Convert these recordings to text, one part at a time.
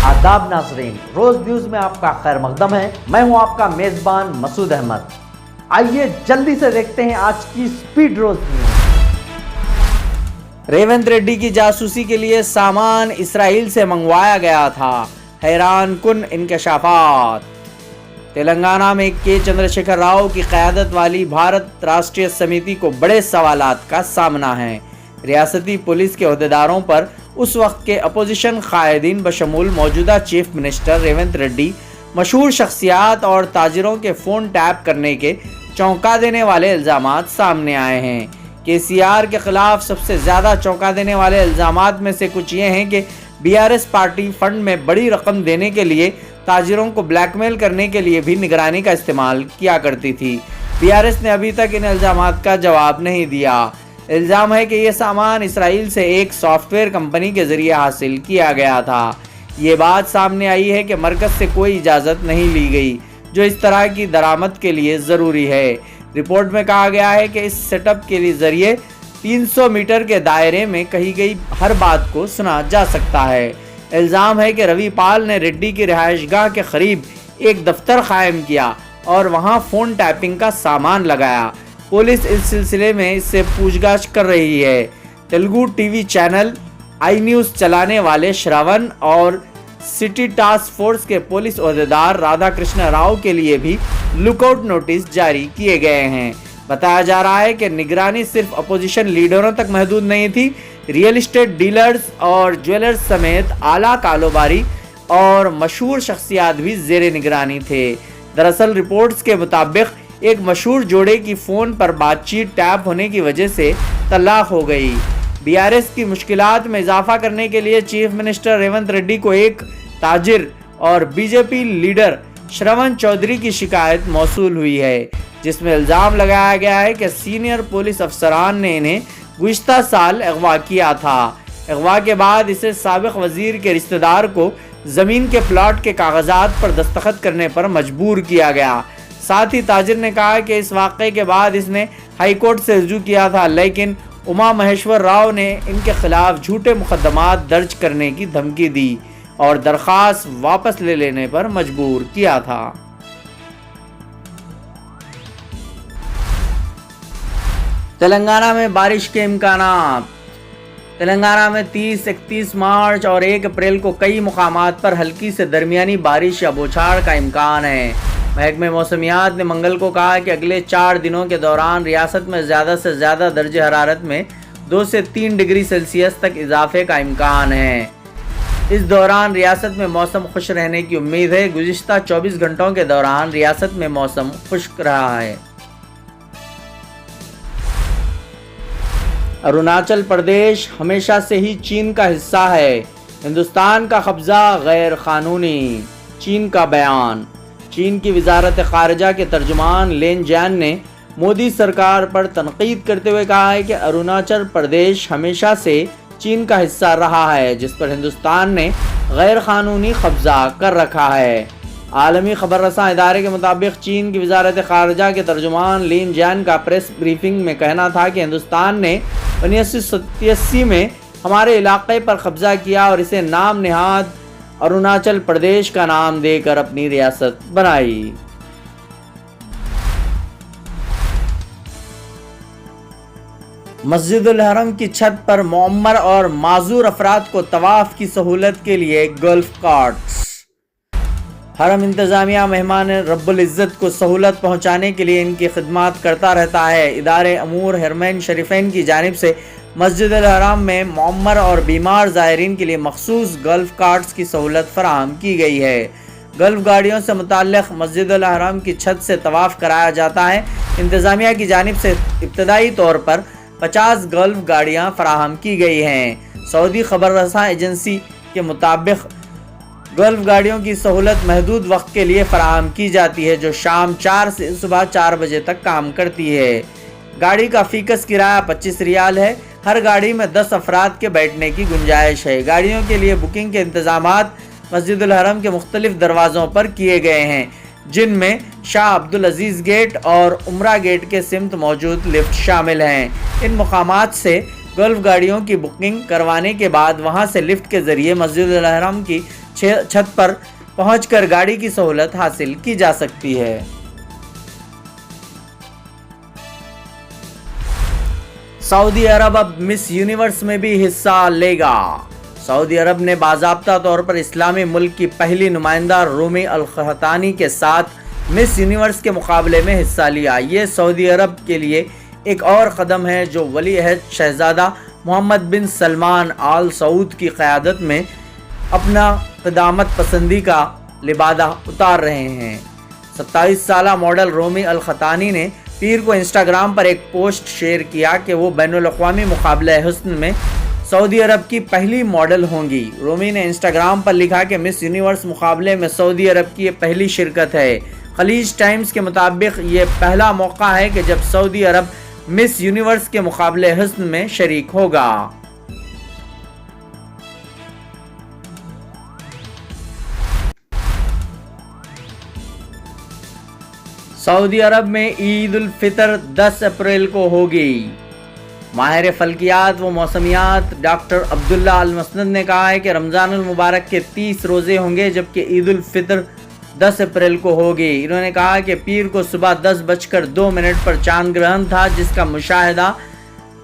आदाब नाज़रीन, रोज न्यूज में आपका खैर मकदम है। मैं हूं आपका मेजबान मसूद अहमद। आइए जल्दी से देखते हैं आज की स्पीड रोज न्यूज। रेवंत रेड्डी की जासूसी के लिए सामान इसराइल से मंगवाया गया था, हैरान कुन इंकशाफात। तेलंगाना में के चंद्रशेखर राव की क़यादत वाली भारत राष्ट्रीय समिति को बड़े सवालात का सामना है। रियासती पुलिस के अहदेदारों पर उस वक्त के अपोजिशन कायदीन बशमूल मौजूदा चीफ मिनिस्टर रेवंत रेड्डी, मशहूर शख्सियात और ताजिरों के फ़ोन टैप करने के चौंका देने वाले इल्ज़ामात सामने आए हैं। केसीआर के खिलाफ सबसे ज़्यादा चौंका देने वाले इल्ज़ामात में से कुछ ये हैं कि बीआरएस पार्टी फंड में बड़ी रकम देने के लिए ताजिरों को ब्लैकमेल करने के लिए भी निगरानी का इस्तेमाल किया करती थी। बीआरएस ने अभी तक इन इल्ज़ामात का जवाब नहीं दिया। इल्ज़ाम है कि यह सामान इसराइल से एक सॉफ्टवेयर कंपनी के ज़रिए हासिल किया गया था। ये बात सामने आई है कि मरकज़ से कोई इजाज़त नहीं ली गई, जो इस तरह की दरामद के लिए ज़रूरी है। रिपोर्ट में कहा गया है कि इस सेटअप के ज़रिए 300 मीटर के दायरे में कही गई हर बात को सुना जा सकता है। इल्ज़ाम है कि रवि पाल ने रेड्डी की रिहाइशगाह के करीब एक दफ्तर कायम किया और वहां फ़ोन टैपिंग का सामान लगाया। पुलिस इस सिलसिले में इससे पूछताछ कर रही है। Telugu TV channel I news चलाने वाले श्रवण और सिटी टास्क फोर्स के पुलिस अहदेदार राधा कृष्ण राव के लिए भी लुकआउट नोटिस जारी किए गए हैं। बताया जा रहा है कि निगरानी सिर्फ अपोजिशन लीडरों तक महदूद नहीं थी। रियल एस्टेट डीलर्स और ज्वेलर्स समेत आला कारोबारी और मशहूर शख्सियात भी ज़ेरे निगरानी थे। दरअसल रिपोर्ट्स के मुताबिक एक मशहूर जोड़े की फ़ोन पर बातचीत टैप होने की वजह से तलाक हो गई। बीआरएस की मुश्किलात में इजाफा करने के लिए चीफ मिनिस्टर रेवंत रेड्डी को एक ताजिर और बीजेपी लीडर श्रवण चौधरी की शिकायत मौसूल हुई है, जिसमें इल्ज़ाम लगाया गया है कि सीनियर पुलिस अफसरान ने इन्हें गुज़िश्ता साल अगवा किया था। अगवा के बाद इसे साबिक़ वज़ीर के रिश्तेदार को ज़मीन के प्लाट के कागजात पर दस्तखत करने पर मजबूर किया गया। साथ ही ताजिर ने कहा कि इस वाक़े के बाद इसने हाई कोर्ट से रुजू किया था, लेकिन उमा महेश्वर राव ने इनके खिलाफ झूठे मुकदमात दर्ज करने की धमकी दी और दरख्वास्त वापस ले लेने पर मजबूर किया था। तेलंगाना में बारिश के इम्कानात। तेलंगाना में 30, 31 मार्च और 1 अप्रैल को कई मुकामात पर हल्की से दरमियानी बारिश या बौछार का इम्कान है। महकमे मौसमियात ने मंगल को कहा कि अगले 4 दिनों के दौरान रियासत में ज़्यादा से ज़्यादा दर्जे हरारत में 2 से 3 डिग्री सेल्सियस तक इजाफे का इम्कान है। इस दौरान रियासत में मौसम खुश रहने की उम्मीद है। गुज़िश्ता 24 घंटों के दौरान रियासत में मौसम खुश्क रहा है। अरुणाचल प्रदेश हमेशा से ही चीन का हिस्सा है। हिंदुस्तान का कब्ज़ा गैर कानूनी, चीन का बयान। चीन की वजारत ख़ारिजा के तर्जुमान लेन जैन ने मोदी सरकार पर तनकीद करते हुए कहा है कि अरुणाचल प्रदेश हमेशा से चीन का हिस्सा रहा है, जिस पर हिंदुस्तान ने गैर कानूनी कब्ज़ा कर रखा है। आलमी खबर रसां इदारे के मुताबिक चीन की वजारत ख़ारिजा के तर्जुमान लेन जैन का प्रेस ब्रीफिंग में कहना था कि हिंदुस्तान ने 1987 में हमारे इलाके पर कब्ज़ा किया और इसे नाम नेहाद अरुणाचल प्रदेश का नाम देकर अपनी रियासत बनाई। मस्जिदुल हरम की छत पर मुअम्मर और माजूर अफराद को तवाफ की सहूलत के लिए गोल्फ कार्ट्स। हरम इंतज़ामिया मेहमान रब्बुल इज़्ज़त को सहूलत पहुँचाने के लिए इनकी खिदमत करता रहता है। इदारे अमूर हरमैन शरीफैन की जानिब से मस्जिद अल हराम में मुअम्मर और बीमार ज़ायरीन के लिए मखसूस गल्फ़ कार्ट्स की सहूलत फराहम की गई है। गल्फ़ गाड़ियों से मुताल्लिक़ मस्जिद अल हराम की छत से तवाफ़ कराया जाता है। इंतज़ामिया की जानिब से इब्तदाई तौर पर 50 गल्फ़ गाड़ियाँ फराहम की गई हैं। सऊदी खबर रसां एजेंसी के मुताबिक गल्फ़ गाड़ियों की सहूलत महदूद वक्त के लिए फराहम की जाती है, जो शाम 4 से सुबह 4 बजे तक काम करती है। गाड़ी का फ़ीकस किराया 25 रियाल है। हर गाड़ी में 10 अफराद के बैठने की गुंजाइश है। गाड़ियों के लिए बुकिंग के इंतज़ामात मस्जिदुल हरम के मुख्तलिफ दरवाज़ों पर किए गए हैं, जिनमें शाह अब्दुल अजीज़ गेट और उमरा गेट के सिमत मौजूद लिफ्ट शामिल हैं। इन मकामात से गल्फ़ गाड़ियों की बुकिंग करवाने के बाद वहां से लिफ्ट के ज़रिए मस्जिदुल हरम की छत पर पहुंचकर गाड़ी की सहूलत हासिल की जा सकती है। सऊदी अरब अब मिस यूनिवर्स में भी हिस्सा लेगा। सऊदी अरब ने बाज़ाब्ता तौर पर इस्लामी मुल्क की पहली नुमाइंदा रूमी अल-क़हतानी के साथ मिस यूनिवर्स के मुकाबले में हिस्सा लिया। ये सऊदी अरब के लिए एक और कदम है जो वली अहद शहजादा मोहम्मद बिन सलमान आल सऊद की क़यादत में अपना क़दामत पसंदी का लिबादा उतार रहे हैं। 27 साला मॉडल रूमी अल-क़हतानी ने पीर को इंस्टाग्राम पर एक पोस्ट शेयर किया कि वो बैनुल अक़वामी मुक़ाबला हुस्न में सऊदी अरब की पहली मॉडल होंगी। रूमी ने इंस्टाग्राम पर लिखा कि मिस यूनिवर्स मुकाबले में सऊदी अरब की ये पहली शिरकत है। खलीज टाइम्स के मुताबिक ये पहला मौका है कि जब सऊदी अरब मिस यूनिवर्स के मुकाबले हुस्न में शरीक होगा। सऊदी अरब में ईद उल फितर 10 अप्रैल को होगी। माहिर फल्कियात व मौसमियात डॉक्टर अब्दुल्ला अल मसनद ने कहा है कि रमज़ान उल मुबारक के 30 रोज़े होंगे जबकि ईद उल फितर 10 अप्रैल को होगी। इन्होंने कहा कि पीर को सुबह 10:02 पर चांद ग्रहण था जिसका मुशाहिदा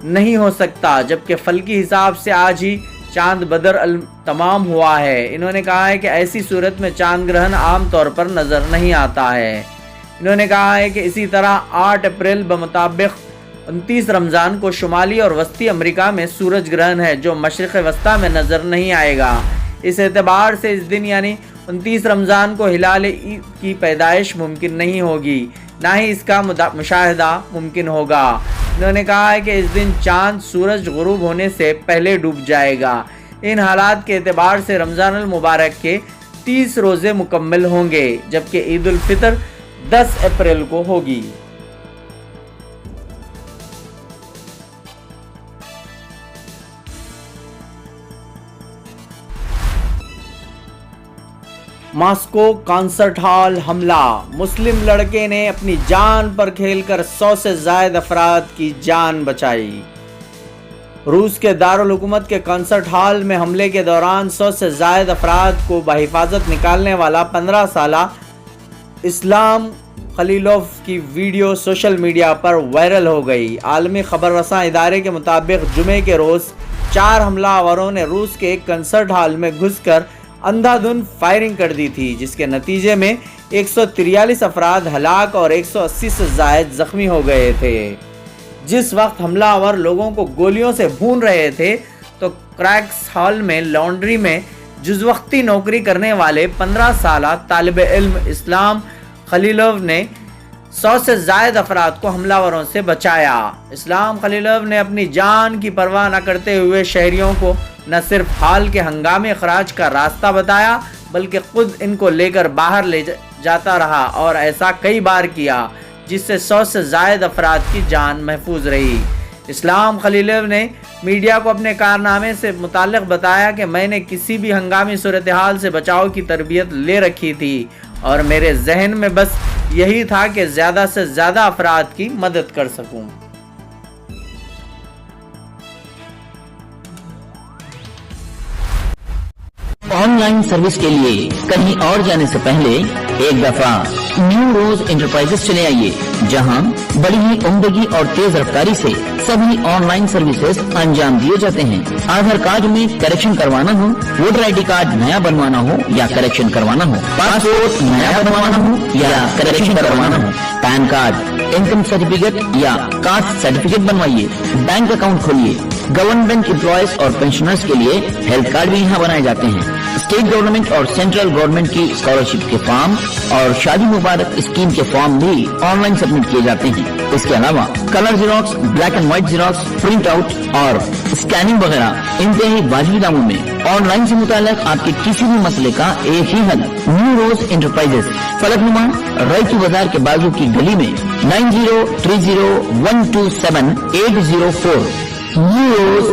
नहीं हो सकता, जबकि फल्की हिसाब से आज ही चांद बदर अल तमाम हुआ है। इन्होंने कहा है कि ऐसी सूरत में चांद ग्रहण आम तौर पर नज़र नहीं आता है। इन्होंने कहा है कि इसी तरह 8 अप्रैल बमुताबिक 29 रमज़ान को शुमाली और वस्ती अमेरिका में सूरज ग्रहण है जो मशरिक़ वस्ता में नज़र नहीं आएगा। इस एतबार से इस दिन यानी 29 रमज़ान को हिलाल ईद की पैदाइश मुमकिन नहीं होगी, ना ही इसका मुशाहिदा मुमकिन होगा। इन्होंने कहा है कि इस दिन चाँद सूरज गुरूब होने से पहले डूब जाएगा। इन हालात के एतबार से रमज़ान अल मुबारक के 30 रोज़े मुकम्मल होंगे जबकि ईद उल फितर 10 अप्रैल को होगी। मॉस्को कॉन्सर्ट हॉल हमला। मुस्लिम लड़के ने अपनी जान पर खेलकर 100 से ज़ायद अफराद की जान बचाई। रूस के दारुल हुकूमत के कॉन्सर्ट हॉल में हमले के दौरान 100 से ज़ायद अफराद को बहिफाजत निकालने वाला 15 साला इस्लाम खलीलोव की वीडियो सोशल मीडिया पर वायरल हो गई। आलमी खबर रसां इदारे के मुताबिक जुमे के रोज़ 4 हमलावरों ने रूस के एक कंसर्ट हॉल में घुसकर अंधाधुंध फायरिंग कर दी थी जिसके नतीजे में 143 अफराद हलाक और 180 से ज़ायद ज़ख्मी हो गए थे। जिस वक्त हमलावर लोगों को गोलियों से भून रहे थे तो क्रैक्स हॉल में लॉन्ड्री में जुज़वक्ती नौकरी करने वाले 15 साला तालिब इल्म इस्लाम खलीलोव ने 100 से ज़ायद अफराद को हमलावरों से बचाया। इस्लाम खलीलोव ने अपनी जान की परवाह न करते हुए शहरियों को न सिर्फ हाल के हंगामी अखराज का रास्ता बताया बल्कि खुद इनको लेकर बाहर ले जाता रहा और ऐसा कई बार किया जिससे 100 से ज़ायद अफराद की जान महफूज रही। इस्लाम खलीलोव ने मीडिया को अपने कारनामे से मुताल्लिक़ बताया कि मैंने किसी भी हंगामी सूरत हाल से बचाव की तरबियत ले रखी थी और मेरे जहन में बस यही था कि ज़्यादा से ज़्यादा अफराद की मदद कर सकूं। ऑनलाइन सर्विस के लिए कहीं और जाने से पहले एक दफा न्यू रोज इंटरप्राइजेस चले आइए, जहां बड़ी ही उम्दगी और तेज रफ्तारी से सभी ऑनलाइन सर्विसेज अंजाम दिए जाते हैं। आधार कार्ड में करेक्शन करवाना हो, वोटर ID कार्ड नया बनवाना हो या करेक्शन करवाना हो, पासपोर्ट नया बनवाना हो या करेक्शन करवाना हो, पैन कार्ड, इनकम सर्टिफिकेट या कास्ट सर्टिफिकेट बनवाइए, बैंक अकाउंट खोलिए। गवर्नमेंट एम्प्लॉयज और पेंशनर्स के लिए हेल्थ कार्ड भी यहाँ बनाए जाते हैं। स्टेट गवर्नमेंट और सेंट्रल गवर्नमेंट की स्कॉलरशिप के फॉर्म और शादी मुबारक स्कीम के फॉर्म भी ऑनलाइन सबमिट किए जाते हैं। इसके अलावा colour xerox, black and white xerox, print out और स्कैनिंग वगैरह इंतहाई वाजिबी दामों में। ऑनलाइन से मुताल्लिक आपके किसी भी मसले का एक ही हल, न्यू रोज इंटरप्राइजेस, फलकनुमा रईकी बाजार के बाजू की गली में 9030127804। न्यू रोज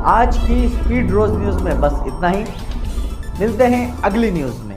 आज की स्पीड रोज न्यूज में बस इतना ही। मिलते हैं अगली न्यूज में।